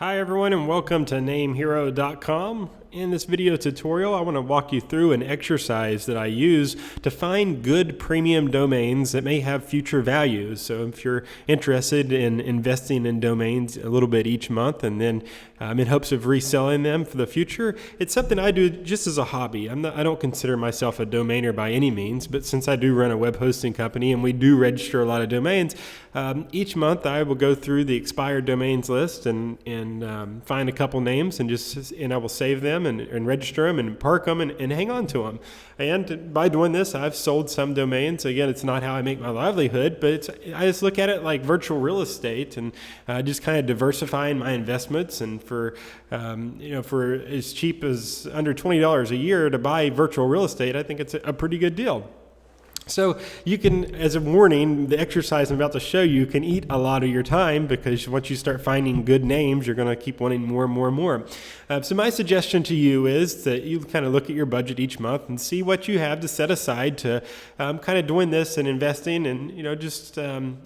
Hi everyone and welcome to NameHero.com. In this video tutorial, I want to walk you through an exercise that I use to find good premium domains that may have future values. So if you're interested in investing in domains a little bit each month and then in hopes of reselling them for the future, it's something I do just as a hobby. I don't consider myself a domainer by any means, but since I do run a web hosting company and we do register a lot of domains, each month I will go through the expired domains list and find a couple names and I will save them and register them and park them and hang on to them. And by doing this, I've sold some domains. Again, it's not how I make my livelihood, but I just look at it like virtual real estate and just kind of diversifying my investments. And for as cheap as under $20 a year to buy virtual real estate, I think it's a pretty good deal. So you can, as a warning, the exercise I'm about to show you can eat a lot of your time because once you start finding good names, you're going to keep wanting more and more and more. So my suggestion to you is that you kind of look at your budget each month and see what you have to set aside to kind of doing this and investing and, just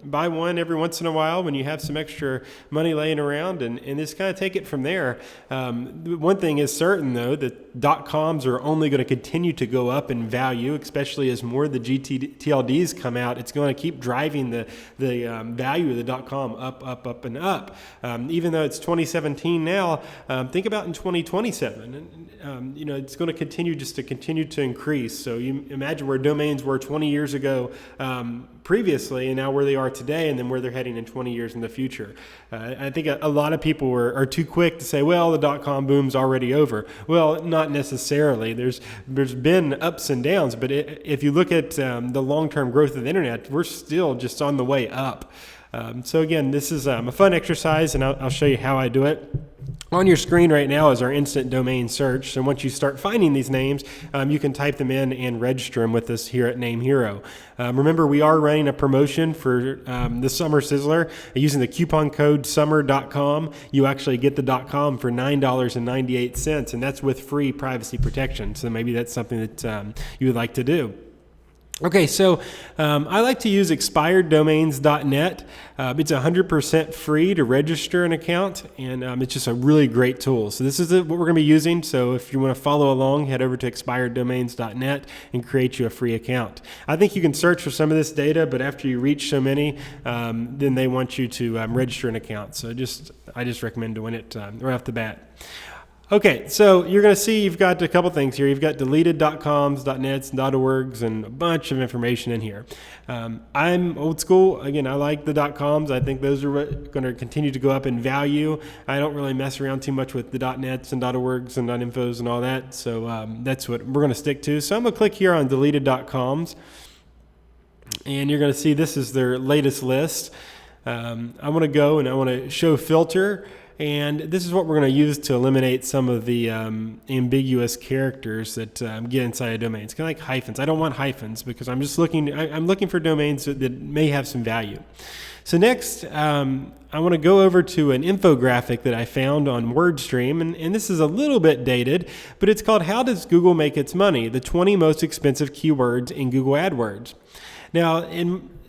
buy one every once in a while when you have some extra money laying around and just kind of take it from there. One thing is certain, though, that .coms are only going to continue to go up in value, especially as more of the TLDs come out. It's going to keep driving the value of the .com up and up. Even though it's 2017 now, think about in 2027. It's going to continue to increase. So you imagine where domains were 20 years ago previously, and now where they are today, and then where they're heading in 20 years in the future. I think a lot of people are too quick to say, well, the .com boom's already over. Well, not necessarily. There's been ups and downs, but if you look at the long-term growth of the internet, we're still just on the way up. So again, this is a fun exercise, and I'll show you how I do it. On your screen right now is our instant domain search. So once you start finding these names, you can type them in and register them with us here at NameHero. Remember, we are running a promotion for the Summer Sizzler. Using the coupon code summer.com, you actually get the .com for $9.98, and that's with free privacy protection. So maybe that's something that you would like to do. Okay, so I like to use expireddomains.net. It's 100% free to register an account, and it's just a really great tool. So this is what we're going to be using. So if you want to follow along, head over to expireddomains.net and create you a free account. I think you can search for some of this data, but after you reach so many, then they want you to register an account. So I just recommend doing it right off the bat. Okay, so you're going to see you've got a couple things here. You've got deleted .coms, .nets, .orgs, and a bunch of information in here. I'm old school. Again, I like the .coms. I think those are going to continue to go up in value. I don't really mess around too much with the .nets and .orgs and .infos and all that, so that's what we're going to stick to. So I'm going to click here on deleted .coms, and you're going to see this is their latest list. I want to go and I want to show filter. And this is what we're going to use to eliminate some of the ambiguous characters that get inside of domains. Kind of like hyphens. I don't want hyphens because I'm looking for domains that may have some value. So next, I want to go over to an infographic that I found on WordStream, and this is a little bit dated, but it's called "How Does Google Make Its Money? The 20 Most Expensive Keywords in Google AdWords." Now,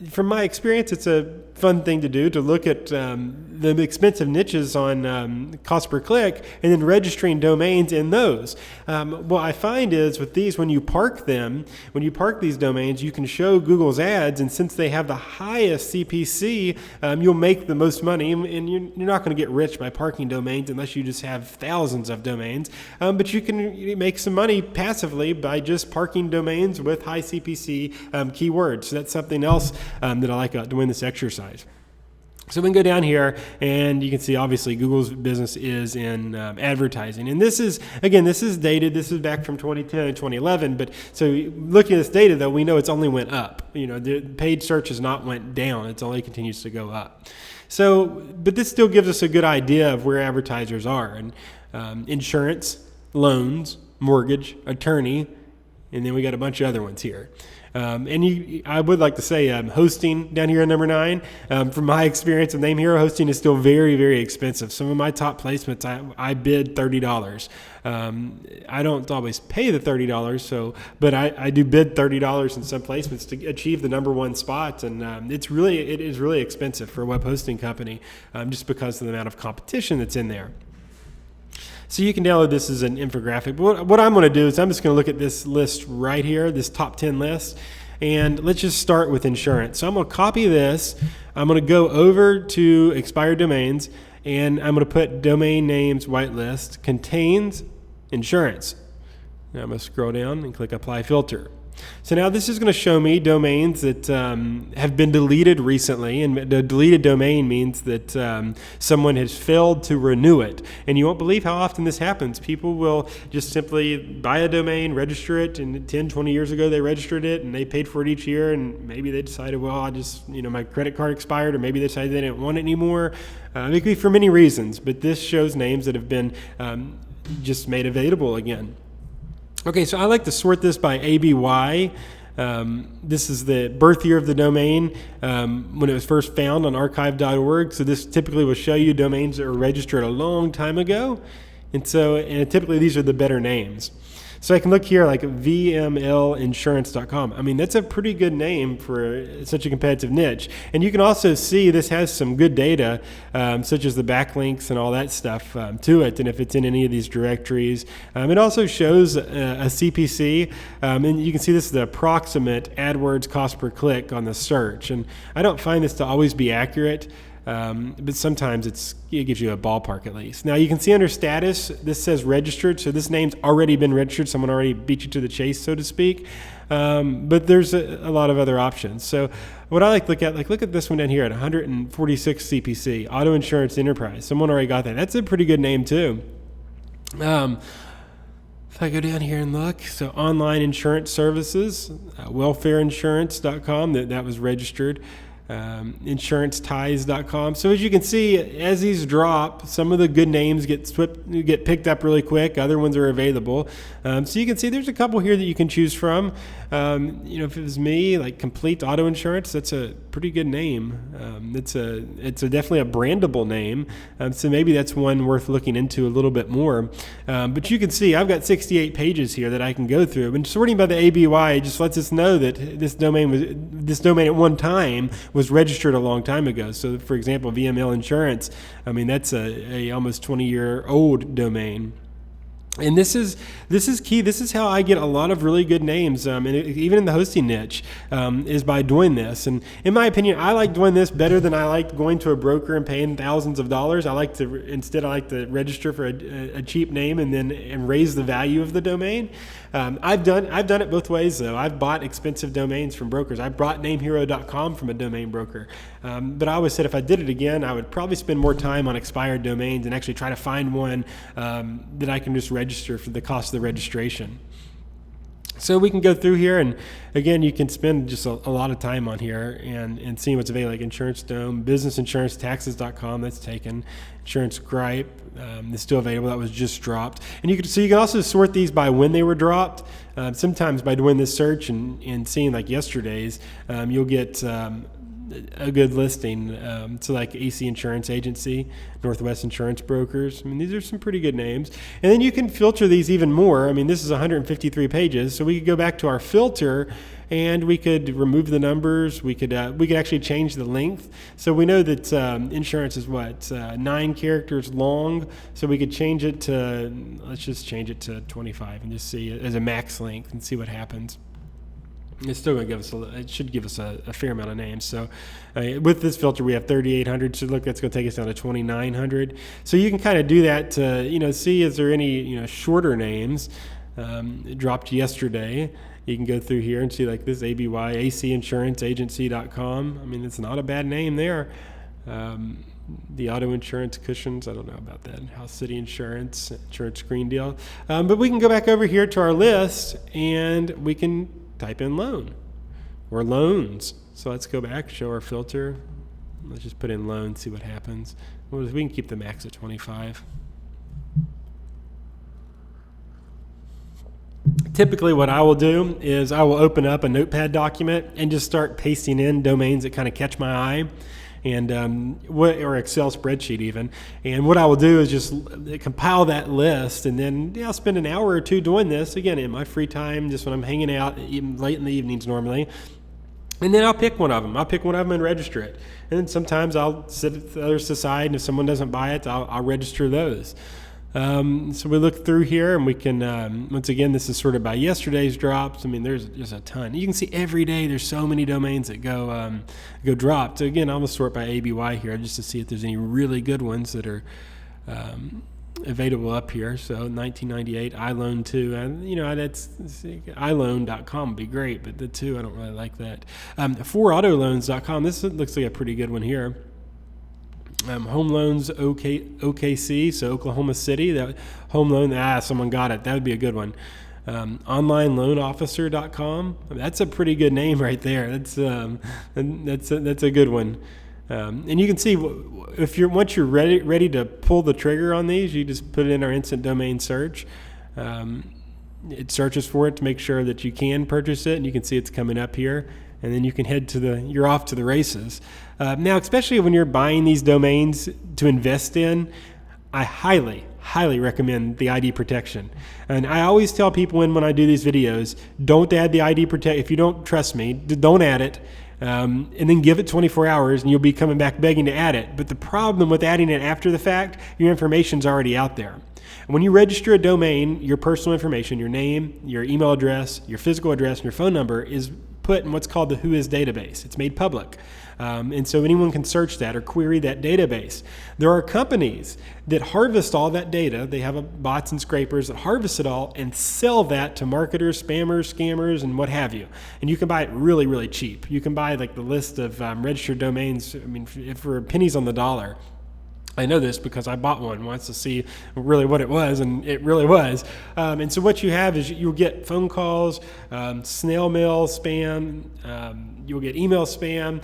from my experience, it's a fun thing to do, to look at the expensive niches on cost per click and then registering domains in those. What I find is with these, when you park these domains, you can show Google's ads, and since they have the highest CPC, you'll make the most money, and you're not going to get rich by parking domains unless you just have thousands of domains, but you can make some money passively by just parking domains with high CPC keywords. So that's something else that I like doing this exercise. So we can go down here, and you can see obviously Google's business is in advertising. And this is dated. This is back from 2010 and 2011. But so looking at this data, though, we know it's only went up. The paid search has not went down. It's only continues to go up. So, but this still gives us a good idea of where advertisers are. And insurance, loans, mortgage, attorney, And then we got a bunch of other ones here. I would like to say hosting down here at number 9. From my experience with NameHero, hosting is still very, very expensive. Some of my top placements, I bid $30. I don't always pay the $30, but I do bid $30 in some placements to achieve the number 1 spot, and it is really expensive for a web hosting company, just because of the amount of competition that's in there. So you can download this as an infographic. But what I'm going to do is I'm just going to look at this list right here, this top 10 list, and let's just start with insurance. So I'm going to copy this. I'm going to go over to expired domains, and I'm going to put domain names whitelist contains insurance. Now I'm going to scroll down and click apply filter. So now this is going to show me domains that have been deleted recently, and the deleted domain means that someone has failed to renew it. And you won't believe how often this happens. People will just simply buy a domain, register it, and 10, 20 years ago they registered it and they paid for it each year, and maybe they decided, well, my credit card expired, or maybe they decided they didn't want it anymore. It could be for many reasons, but this shows names that have been just made available again. Okay, so I like to sort this by ABY. This is the birth year of the domain when it was first found on archive.org. So this typically will show you domains that were registered a long time ago. And typically these are the better names. So I can look here like vmlinsurance.com. I mean, that's a pretty good name for such a competitive niche. And you can also see this has some good data, such as the backlinks and all that stuff to it. And if it's in any of these directories, it also shows a CPC. And you can see this is the approximate AdWords cost per click on the search. And I don't find this to always be accurate. But sometimes it gives you a ballpark at least. Now you can see under status, this says registered, so this name's already been registered. Someone already beat you to the chase, so to speak. But there's a lot of other options. So what I like to look at this one down here at 146 CPC, Auto Insurance Enterprise. Someone already got that. That's a pretty good name too. If I go down here and look, so online insurance services, welfareinsurance.com, that was registered. Insuranceties.com. So as you can see, as these drop, some of the good names get picked up really quick. Other ones are available. So you can see there's a couple here that you can choose from. If it was me, like Complete Auto Insurance, that's a pretty good name. It's definitely a brandable name. So maybe that's one worth looking into a little bit more. But you can see I've got 68 pages here that I can go through. And sorting by the ABY just lets us know that this domain at one time was registered a long time ago. So for example, VML Insurance, I mean, that's a almost 20-year-old domain. And this is key. This is how I get a lot of really good names, and even in the hosting niche, is by doing this. And in my opinion, I like doing this better than I like going to a broker and paying thousands of dollars. I like to register for a cheap name and raise the value of the domain. I've done it both ways though. I've bought expensive domains from brokers. I bought NameHero.com from a domain broker. But I always said if I did it again, I would probably spend more time on expired domains and actually try to find one that I can just register for the cost of the registration. So we can go through here, and again, you can spend just a lot of time on here and seeing what's available, like Insurance Dome, Business Insurance Taxes.com, that's taken. Insurance Gripe is still available, that was just dropped. And you can also sort these by when they were dropped. Sometimes by doing this search and seeing like yesterday's, you'll get a good listing. So like AC Insurance Agency, Northwest Insurance Brokers. I mean, these are some pretty good names. And then you can filter these even more. I mean, this is 153 pages. So we could go back to our filter and we could remove the numbers. We could actually change the length. So we know that insurance is 9 characters long. So we could change it to, let's just change it to 25 and just see it as a max length and see what happens. It's still going to give us it should give us a fair amount of names. So with this filter, we have 3,800. So look, that's going to take us down to 2,900. So you can kind of do that to, see is there any, shorter names. It dropped yesterday. You can go through here and see like this ABY, ACInsuranceAgency.com. I mean, it's not a bad name there. The auto insurance cushions, I don't know about that. House City Insurance, Insurance Screen Deal. But we can go back over here to our list and we can type in loan or loans. So let's go back, show our filter. Let's just put in loan, see what happens. Well, we can keep the max at 25. Typically what I will do is I will open up a notepad document and just start pasting in domains that kind of catch my eye, and or Excel spreadsheet even. And what I will do is just compile that list, and then I'll spend an hour or two doing this, again, in my free time, just when I'm hanging out, even late in the evenings normally. And then I'll pick one of them. I'll pick one of them and register it. And then sometimes I'll set the others aside, and if someone doesn't buy it, I'll register those. So we look through here, and we can, once again, this is sorted by yesterday's drops. I mean, there's just a ton. You can see every day there's so many domains that go dropped. So again, I'm going to sort by ABY here just to see if there's any really good ones that are available up here. So 1998, iLoan 2, that's iLoan.com would be great, but the 2, I don't really like that. 4AutoLoans.com, this looks like a pretty good one here. Home Loans OKC, so Oklahoma City. That home loan, someone got it. That would be a good one. OnlineLoanOfficer.com. That's a pretty good name right there. That's a good one. And you can see once you're ready to pull the trigger on these, you just put it in our instant domain search. It searches for it to make sure that you can purchase it, and you can see it's coming up here. And then you can you're off to the races. Now, especially when you're buying these domains to invest in, I highly recommend the ID protection. And I always tell people when I do these videos, don't add the ID protection. If you don't trust me, don't add it. And then give it 24 hours, and you'll be coming back begging to add it. But the problem with adding it after the fact, your information's already out there. When you register a domain, your personal information, your name, your email address, your physical address, and your phone number is put in what's called the Whois database. It's made public. And so anyone can search that or query that database. There are companies that harvest all that data. They have bots and scrapers that harvest it all and sell that to marketers, spammers, scammers, and what have you. And you can buy it really, really cheap. You can buy like the list of registered domains, for pennies on the dollar. I know this because I bought one once to see really what it was, and it really was. And so what you have is you'll get phone calls, snail mail spam, you'll get email spam.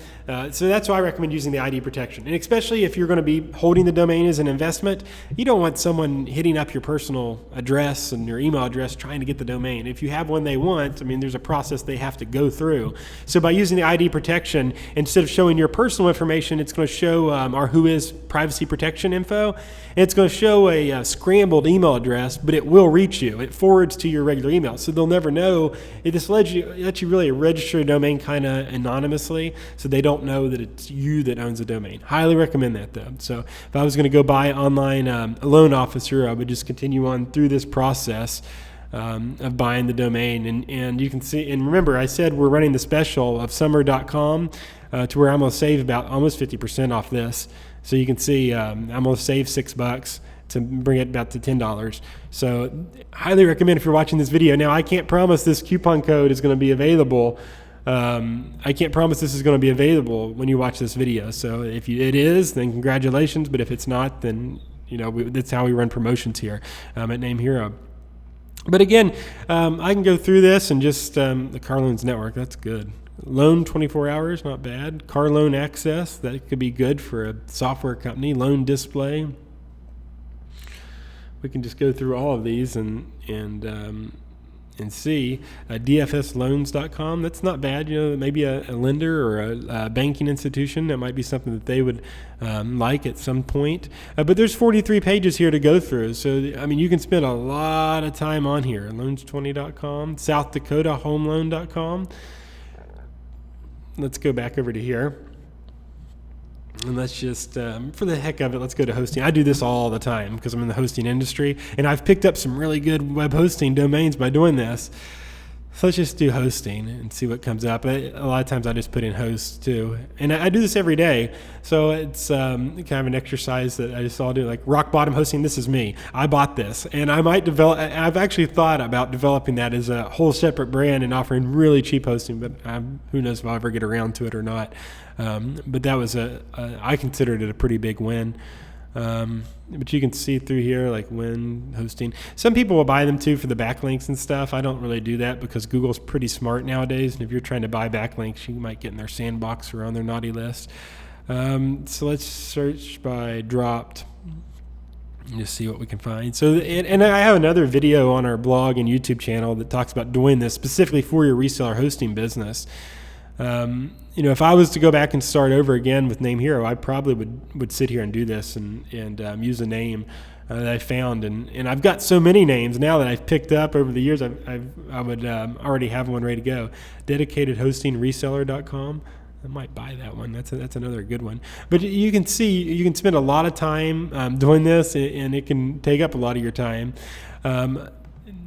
So that's why I recommend using the ID protection. And especially if you're going to be holding the domain as an investment, you don't want someone hitting up your personal address and your email address trying to get the domain. If you have one they want, there's a process they have to go through. So by using the ID protection, instead of showing your personal information, it's going to show our Whois privacy protection info. And it's going to show a scrambled email address, but it will reach you. It forwards to your regular email, so they'll never know. It just lets you really register a domain kind of anonymously, so they don't know that it's you that owns the domain. Highly recommend that, though. So if I was going to go buy online loan officer, I would just continue on through this process of buying the domain. And you can see, and remember, I said we're running the special of summer.com to where I'm going to save about almost 50% off this. So you can see I'm going to save $6 to bring it about to $10. So highly recommend if you're watching this video. Now, I can't promise this coupon code is going to be available. I can't promise this is going to be available when you watch this video. So if it is, then congratulations. But if it's not, then that's how we run promotions here at NameHero. But again, I can go through this and just the car loans network. That's good. Loan 24 hours, not bad. Car loan access, that could be good for a software company. Loan display. We can just go through all of these and see. DFSloans.com, that's not bad. Maybe a lender or a banking institution, that might be something that they would like at some point. But there's 43 pages here to go through. So, you can spend a lot of time on here. Loans20.com, SouthDakotaHomeLoan.com. Let's go back over to here. And let's just, for the heck of it, let's go to hosting. I do this all the time because I'm in the hosting industry, and I've picked up some really good web hosting domains by doing this. So let's just do hosting and see what comes up. A lot of times I just put in host too. And I do this every day. So it's kind of an exercise that I just all do, like rock bottom hosting. This is me. I bought this. And I might I've actually thought about developing that as a whole separate brand and offering really cheap hosting, but who knows if I'll ever get around to it or not. But that was I considered it a pretty big win. But you can see through here, like when hosting. Some people will buy them too for the backlinks and stuff. I don't really do that because Google's pretty smart nowadays. And if you're trying to buy backlinks, you might get in their sandbox or on their naughty list. So let's search by dropped. and just see what we can find. So, and I have another video on our blog and YouTube channel that talks about doing this specifically for your reseller hosting business. If I was to go back and start over again with NameHero, I probably would sit here and do this and use a name that I found. And I've got so many names now that I've picked up over the years. I would already have one ready to go. DedicatedHostingReseller.com. I might buy that one. That's another good one. But you can see, you can spend a lot of time doing this, and it can take up a lot of your time,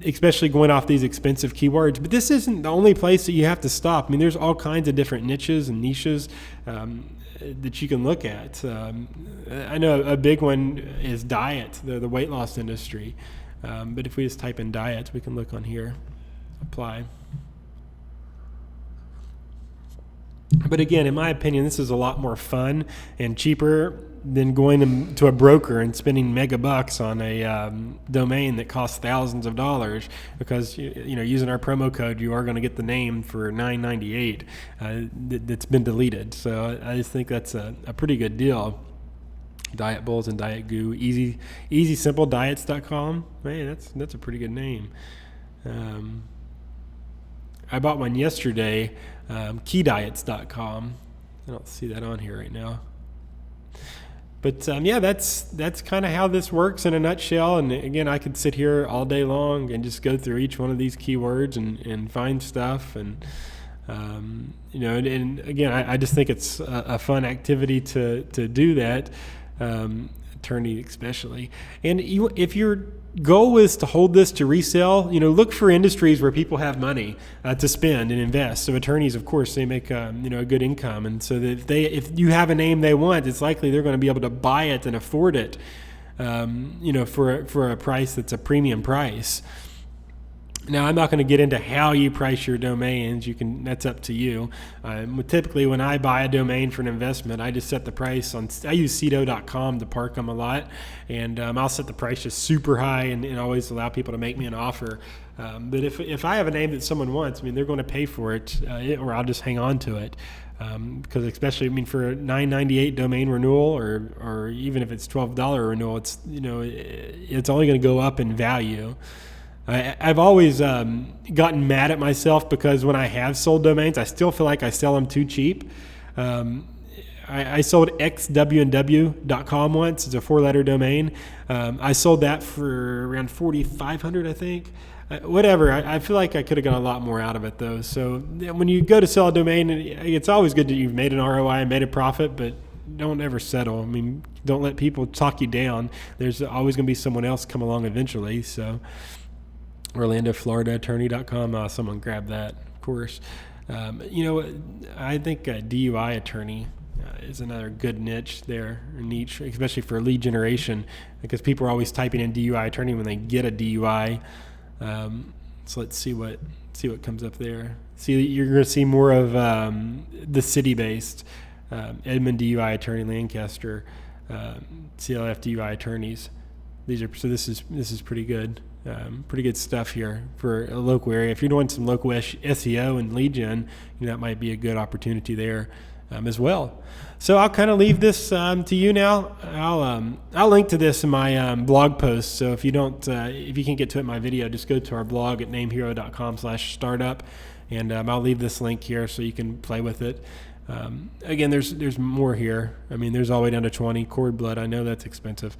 especially going off these expensive keywords. But this isn't the only place that you have to stop. I mean, there's all kinds of different niches and niches that you can look at. I know a big one is diet, the weight loss industry. But if we just type in diet, we can look on here, apply. But again, in my opinion, this is a lot more fun and cheaper than going to a broker and spending mega bucks on a domain that costs thousands of dollars, because using our promo code, you are going to get the name for $9.98 that's been deleted. So I just think that's a pretty good deal. Diet Bulls and Diet Goo, easysimplediets.com. Man, that's a pretty good name. I bought one yesterday, keydiets.com. I don't see that on here right now. But that's kind of how this works in a nutshell. And again, I could sit here all day long and just go through each one of these keywords and find stuff. And and again, I just think it's a fun activity to do that, attorney especially. And if your goal is to hold this to resell, look for industries where people have money to spend and invest. So attorneys, of course, they make a good income, and so that if you have a name they want, it's likely they're going to be able to buy it and afford it, for a price that's a premium price. Now, I'm not going to get into how you price your domains. That's up to you. Typically, when I buy a domain for an investment, I just set the price on. I use Cedo.com to park them a lot, and I'll set the price just super high and always allow people to make me an offer. But if I have a name that someone wants, they're going to pay for it, or I'll just hang on to it. Because especially, for a $9.98 domain renewal, or even if it's $12 renewal, it's only going to go up in value. I've always gotten mad at myself because when I have sold domains, I still feel like I sell them too cheap. I sold xwnw.com once. It's a 4-letter domain. I sold that for around $4,500, I think. Whatever. I feel like I could have got a lot more out of it, though. So when you go to sell a domain, it's always good that you've made an ROI and made a profit, but don't ever settle. Don't let people talk you down. There's always going to be someone else come along eventually. So OrlandoFloridaAttorney.com. Someone grabbed that, of course. I think a DUI attorney is another good niche, especially for lead generation, because people are always typing in DUI attorney when they get a DUI. So let's see what comes up there. See, you're going to see more of the city-based Edmond DUI attorney, Lancaster, CLF DUI attorneys. This is pretty good. Pretty good stuff here for a local area. If you're doing some local SEO and lead gen, that might be a good opportunity there as well. So I'll kind of leave this to you now. I'll link to this in my blog post. So if you can't get to it in my video, just go to our blog at namehero.com/startup, and I'll leave this link here so you can play with it. Again, there's more here. There's all the way down to 20 cord blood. I know that's expensive.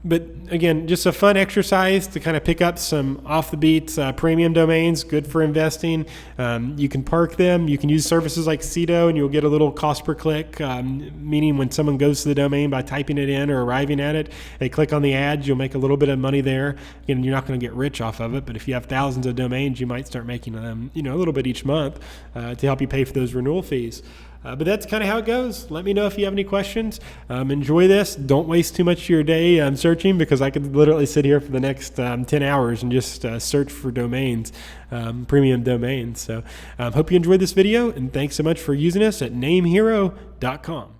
But again, just a fun exercise to kind of pick up some off the beat premium domains, good for investing. You can park them. You can use services like Cedo, and you'll get a little cost per click, meaning when someone goes to the domain by typing it in or arriving at it, they click on the ads, you'll make a little bit of money there. Again, you're not going to get rich off of it, but if you have thousands of domains, you might start making them, a little bit each month to help you pay for those renewal fees. But that's kind of how it goes. Let me know if you have any questions. Enjoy this. Don't waste too much of your day searching, because I could literally sit here for the next 10 hours and just search for domains, premium domains. So hope you enjoyed this video, and thanks so much for using us at NameHero.com.